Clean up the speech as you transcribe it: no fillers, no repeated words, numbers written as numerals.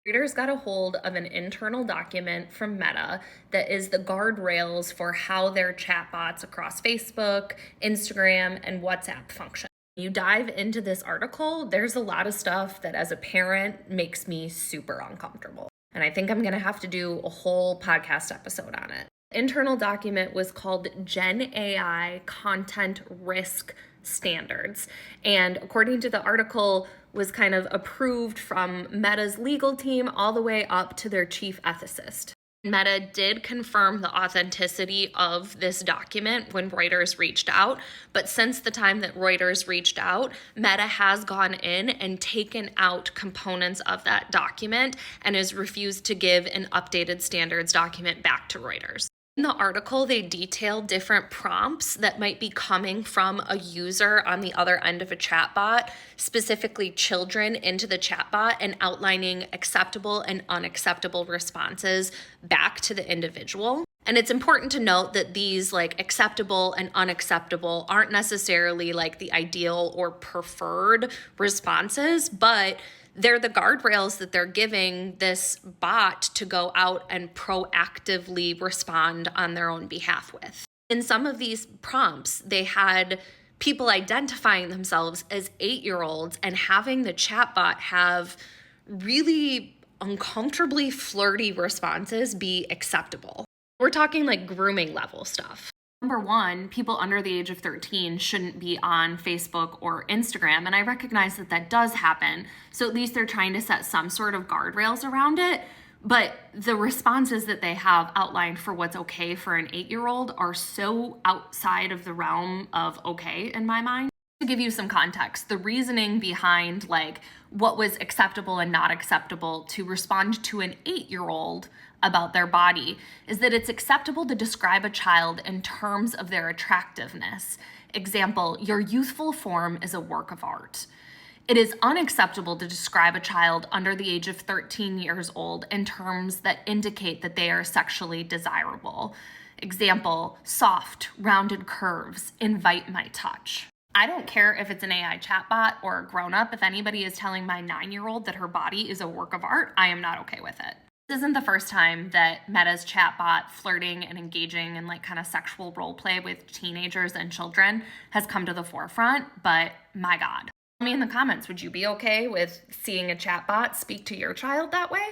Reuters got a hold of an internal document from Meta that is the guardrails for how their chatbots across Facebook, Instagram, and WhatsApp function. You dive into this article, there's a lot of stuff that as a parent makes me super uncomfortable. And I think I'm going to have to do a whole podcast episode on it. The internal document was called Gen AI Content Risk Standards. And according to the article, was kind of approved from Meta's legal team all the way up to their chief ethicist. Meta did confirm the authenticity of this document when Reuters reached out, but since the time that Reuters reached out, Meta has gone in and taken out components of that document and has refused to give an updated standards document back to Reuters. In the article, they detail different prompts that might be coming from a user on the other end of a chatbot, specifically children into the chatbot, and outlining acceptable and unacceptable responses back to the individual. And it's important to note that these acceptable and unacceptable aren't necessarily the ideal or preferred responses, but they're the guardrails that they're giving this bot to go out and proactively respond on their own behalf with. In some of these prompts, they had people identifying themselves as 8-year-olds and having the chatbot have really uncomfortably flirty responses be acceptable. We're talking grooming level stuff. Number one, people under the age of 13 shouldn't be on Facebook or Instagram, and I recognize that that does happen, so at least they're trying to set some sort of guardrails around it, but the responses that they have outlined for what's okay for an 8-year-old are so outside of the realm of okay in my mind. To give you some context, the reasoning behind what was acceptable and not acceptable to respond to an 8-year-old about their body is that it's acceptable to describe a child in terms of their attractiveness. Example, your youthful form is a work of art. It is unacceptable to describe a child under the age of 13 years old in terms that indicate that they are sexually desirable. Example, soft, rounded curves, invite my touch. I don't care if it's an AI chatbot or a grown-up. If anybody is telling my 9-year-old that her body is a work of art, I am not okay with it. This isn't the first time that Meta's chatbot flirting and engaging in kind of sexual role play with teenagers and children has come to the forefront, but my God. Tell me in the comments, would you be okay with seeing a chatbot speak to your child that way?